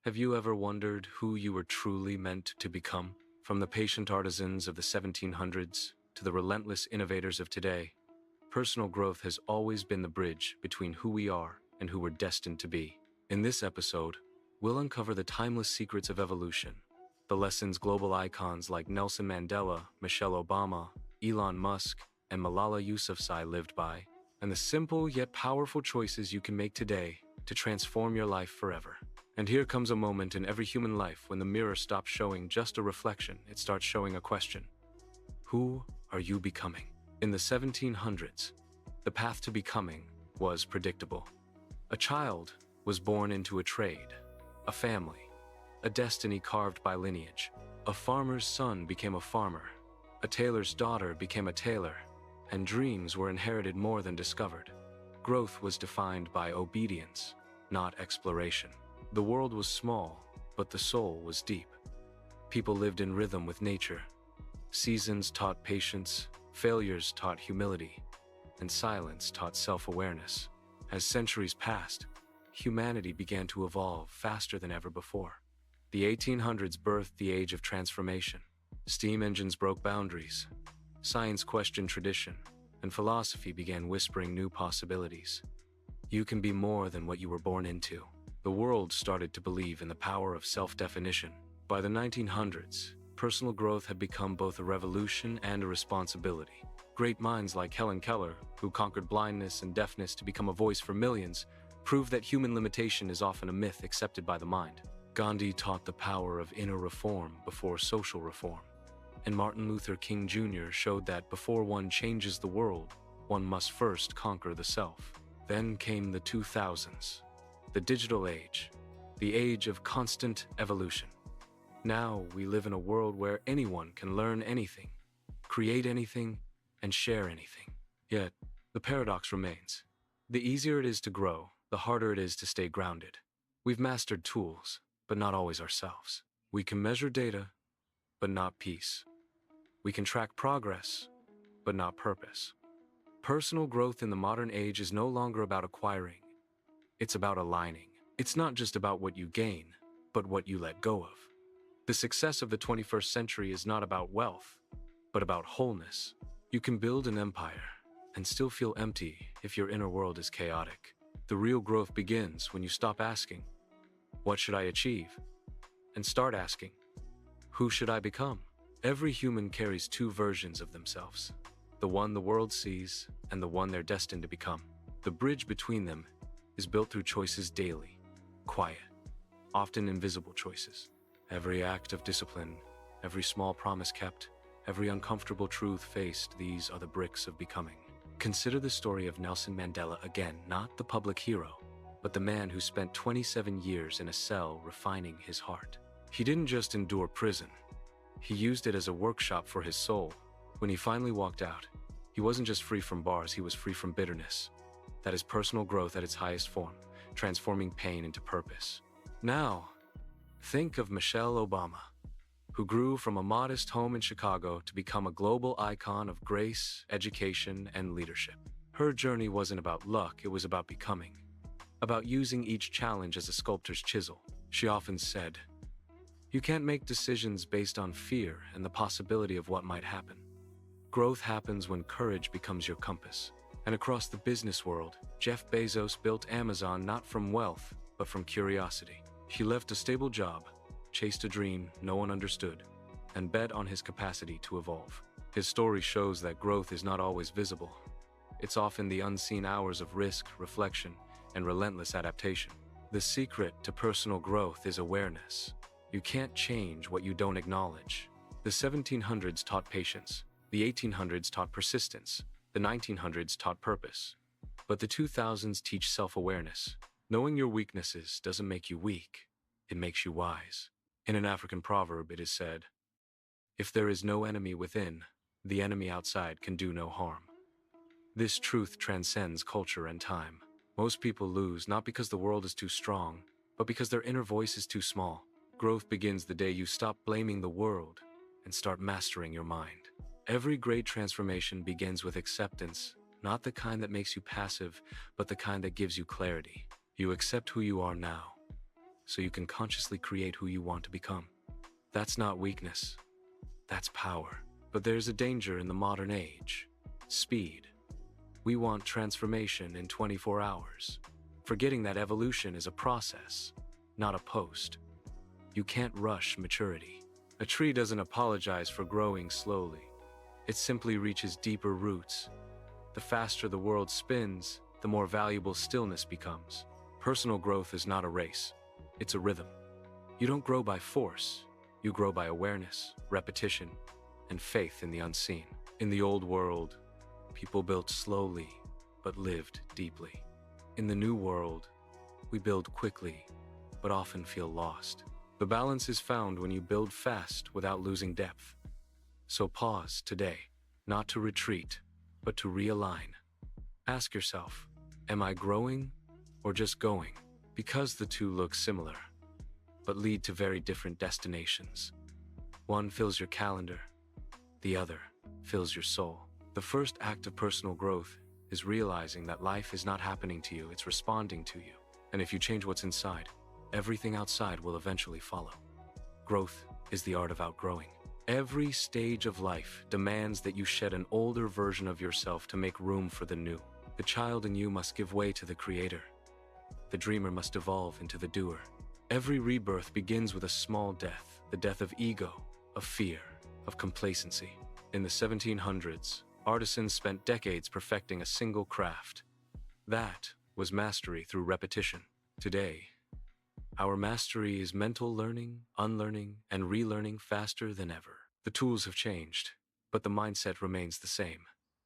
Have you ever wondered who you were truly meant to become? From the patient artisans of the 1700s to the relentless innovators of today, personal growth has always been the bridge between who we are and who we're destined to be. In this episode, we'll uncover the timeless secrets of evolution, the lessons global icons like Nelson Mandela, Michelle Obama, Elon Musk, and Malala Yousafzai lived by, and the simple yet powerful choices you can make today to transform your life forever. And here comes a moment in every human life when the mirror stops showing just a reflection, it starts showing a question. Who are you becoming? In the 1700s, the path to becoming was predictable. A child was born into a trade, a family, a destiny carved by lineage. A farmer's son became a farmer, a tailor's daughter became a tailor, and dreams were inherited more than discovered. Growth was defined by obedience, not exploration. The world was small, but the soul was deep. People lived in rhythm with nature. Seasons taught patience, failures taught humility, and silence taught self-awareness. As centuries passed, humanity began to evolve faster than ever before. The 1800s birthed the age of transformation. Steam engines broke boundaries, science questioned tradition, and philosophy began whispering new possibilities. You can be more than what you were born into. The world started to believe in the power of self-definition. By the 1900s, personal growth had become both a revolution and a responsibility. Great minds like Helen Keller, who conquered blindness and deafness to become a voice for millions, proved that human limitation is often a myth accepted by the mind. Gandhi taught the power of inner reform before social reform. And Martin Luther King Jr. showed that before one changes the world, one must first conquer the self. Then came the 2000s. The digital age, the age of constant evolution. Now we live in a world where anyone can learn anything, create anything, and share anything. Yet, the paradox remains. The easier it is to grow, the harder it is to stay grounded. We've mastered tools, but not always ourselves. We can measure data, but not peace. We can track progress, but not purpose. Personal growth in the modern age is no longer about acquiring. It's about aligning. It's not just about what you gain, but what you let go of. The success of the 21st century is not about wealth, but about wholeness. You can build an empire and still feel empty if your inner world is chaotic. The real growth begins when you stop asking, "What should I achieve?" and start asking, "Who should I become?" Every human carries two versions of themselves, the one the world sees and the one they're destined to become. The bridge between them is built through choices daily, quiet, often invisible choices. Every act of discipline, every small promise kept, every uncomfortable truth faced, these are the bricks of becoming. Consider the story of Nelson Mandela again, not the public hero, but the man who spent 27 years in a cell refining his heart. He didn't just endure prison, he used it as a workshop for his soul. When he finally walked out, he wasn't just free from bars, he was free from bitterness. That is personal growth at its highest form, transforming pain into purpose. Now, think of Michelle Obama, who grew from a modest home in Chicago to become a global icon of grace, education, and leadership. Her journey wasn't about luck, it was about becoming, about using each challenge as a sculptor's chisel. She often said, "You can't make decisions based on fear and the possibility of what might happen. Growth happens when courage becomes your compass." And across the business world, Jeff Bezos built Amazon not from wealth, but from curiosity. He left a stable job, chased a dream no one understood, and bet on his capacity to evolve. His story shows that growth is not always visible. It's often the unseen hours of risk, reflection, and relentless adaptation. The secret to personal growth is awareness. You can't change what you don't acknowledge. The 1700s taught patience. The 1800s taught persistence. The 1900s taught purpose. But the 2000s teach self-awareness. Knowing your weaknesses doesn't make you weak. It makes you wise. In an African proverb, it is said, "If there is no enemy within, the enemy outside can do no harm." This truth transcends culture and time. Most people lose not because the world is too strong, but because their inner voice is too small. Growth begins the day you stop blaming the world and start mastering your mind. Every great transformation begins with acceptance, not the kind that makes you passive, but the kind that gives you clarity. You accept who you are now, so you can consciously create who you want to become. That's not weakness, that's power. But there's a danger in the modern age: speed. We want transformation in 24 hours, forgetting that evolution is a process, not a post. You can't rush maturity. A tree doesn't apologize for growing slowly. It simply reaches deeper roots. The faster the world spins, the more valuable stillness becomes. Personal growth is not a race, it's a rhythm. You don't grow by force, you grow by awareness, repetition, and faith in the unseen. In the old world, people built slowly, but lived deeply. In the new world, we build quickly, but often feel lost. The balance is found when you build fast without losing depth. So pause today, not to retreat, but to realign. Ask yourself, am I growing or just going? Because the two look similar, but lead to very different destinations. One fills your calendar, the other fills your soul. The first act of personal growth is realizing that life is not happening to you, it's responding to you. And if you change what's inside, everything outside will eventually follow. Growth is the art of outgrowing. Every stage of life demands that you shed an older version of yourself to make room for the new. The child in you must give way to the creator. The dreamer must evolve into the doer. Every rebirth begins with a small death, the death of ego, of fear, of complacency. In the 1700s, artisans spent decades perfecting a single craft. That was mastery through repetition. Today, our mastery is mental learning, unlearning, and relearning faster than ever. The tools have changed, but the mindset remains the same.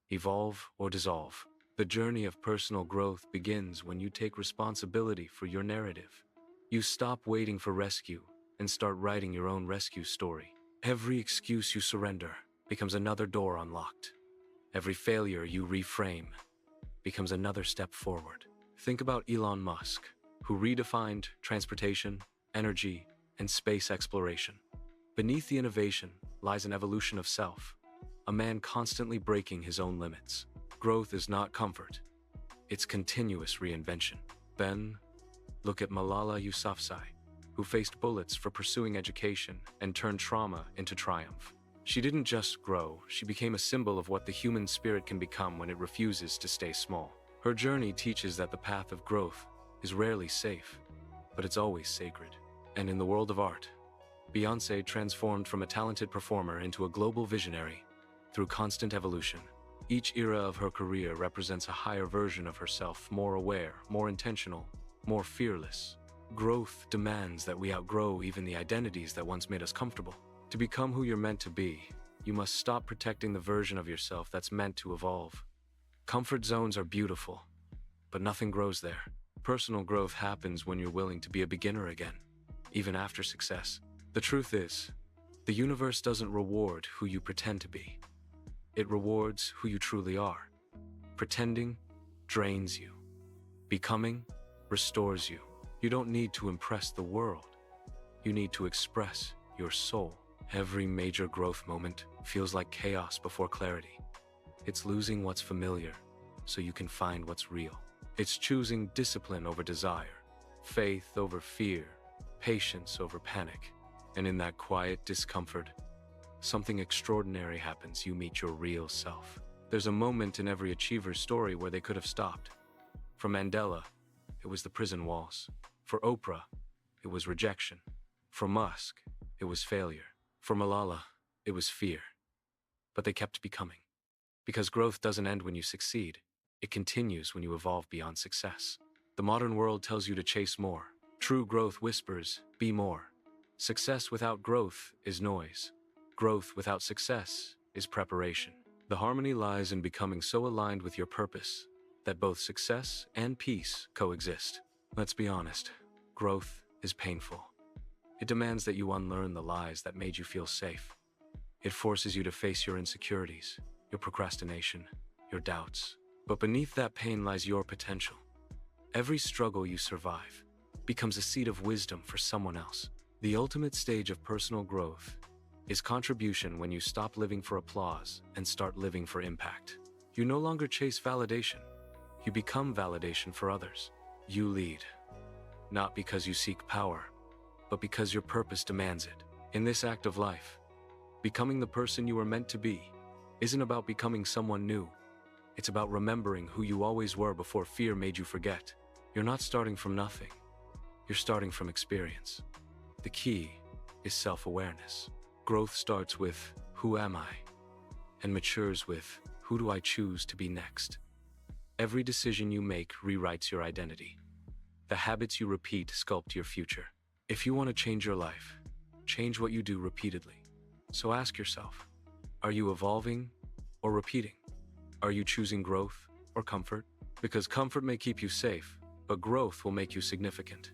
Evolve or dissolve. The journey of personal growth begins when you take responsibility for your narrative. You stop waiting for rescue and start writing your own rescue story. Every excuse you surrender becomes another door unlocked. Every failure you reframe becomes another step forward. Think about Elon Musk, who redefined transportation, energy, and space exploration. Beneath the innovation lies an evolution of self, a man constantly breaking his own limits. Growth is not comfort, it's continuous reinvention. Then, look at Malala Yousafzai, who faced bullets for pursuing education and turned trauma into triumph. She didn't just grow, she became a symbol of what the human spirit can become when it refuses to stay small. Her journey teaches that the path of growth is rarely safe, but it's always sacred. And in the world of art, Beyoncé transformed from a talented performer into a global visionary through constant evolution. Each era of her career represents a higher version of herself, more aware, more intentional, more fearless. Growth demands that we outgrow even the identities that once made us comfortable. To become who you're meant to be, you must stop protecting the version of yourself that's meant to evolve. Comfort zones are beautiful, but nothing grows there. Personal growth happens when you're willing to be a beginner again, even after success. The truth is, the universe doesn't reward who you pretend to be. It rewards who you truly are. Pretending drains you. Becoming restores you. You don't need to impress the world. You need to express your soul. Every major growth moment feels like chaos before clarity. It's losing what's familiar so you can find what's real. It's choosing discipline over desire, faith over fear, patience over panic. And in that quiet discomfort, something extraordinary happens. You meet your real self. There's a moment in every achiever's story where they could have stopped. For Mandela, it was the prison walls. For Oprah, it was rejection. For Musk, it was failure. For Malala, it was fear. But they kept becoming. Because growth doesn't end when you succeed. It continues when you evolve beyond success. The modern world tells you to chase more. True growth whispers, be more. Success without growth is noise. Growth without success is preparation. The harmony lies in becoming so aligned with your purpose that both success and peace coexist. Let's be honest, growth is painful. It demands that you unlearn the lies that made you feel safe. It forces you to face your insecurities, your procrastination, your doubts. But beneath that pain lies your potential. Every struggle you survive becomes a seed of wisdom for someone else. The ultimate stage of personal growth is contribution when you stop living for applause and start living for impact. You no longer chase validation. You become validation for others. You lead, not because you seek power, but because your purpose demands it. In this act of life, becoming the person you were meant to be isn't about becoming someone new. It's about remembering who you always were before fear made you forget. You're not starting from nothing. You're starting from experience. The key is self-awareness. Growth starts with, who am I? And matures with, who do I choose to be next? Every decision you make rewrites your identity. The habits you repeat sculpt your future. If you want to change your life, change what you do repeatedly. So ask yourself, are you evolving or repeating? Are you choosing growth or comfort? Because comfort may keep you safe, but growth will make you significant.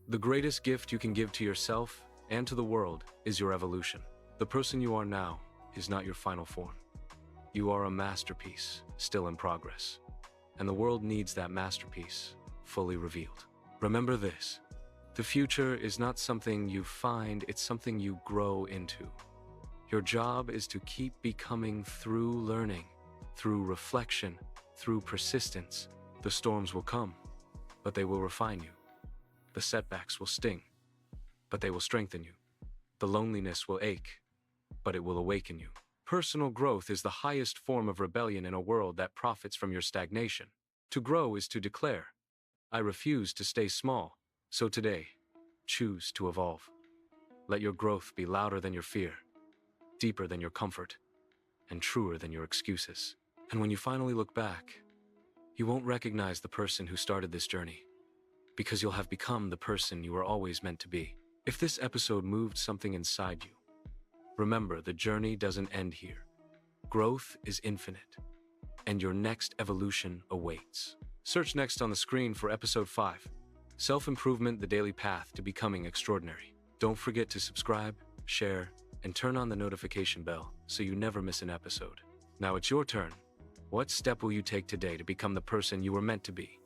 The greatest gift you can give to yourself and to the world is your evolution. The person you are now is not your final form. You are a masterpiece, still in progress. And the world needs that masterpiece, fully revealed. Remember this, the future is not something you find, it's something you grow into. Your job is to keep becoming through learning, through reflection, through persistence. The storms will come, but they will refine you. The setbacks will sting, but they will strengthen you. The loneliness will ache, but it will awaken you. Personal growth is the highest form of rebellion in a world that profits from your stagnation. To grow is to declare, I refuse to stay small, so today, choose to evolve. Let your growth be louder than your fear, deeper than your comfort, and truer than your excuses. And when you finally look back, you won't recognize the person who started this journey, because you'll have become the person you were always meant to be. If this episode moved something inside you, remember the journey doesn't end here. Growth is infinite, and your next evolution awaits. Search next on the screen for episode 5, Self-Improvement, the Daily Path to Becoming Extraordinary. Don't forget to subscribe, share, and turn on the notification bell so you never miss an episode. Now it's your turn. What step will you take today to become the person you were meant to be?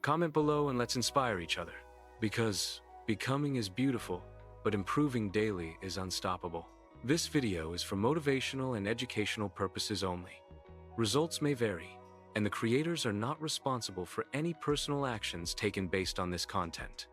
Comment below and let's inspire each other. Because becoming is beautiful, but improving daily is unstoppable. This video is for motivational and educational purposes only. Results may vary, and the creators are not responsible for any personal actions taken based on this content.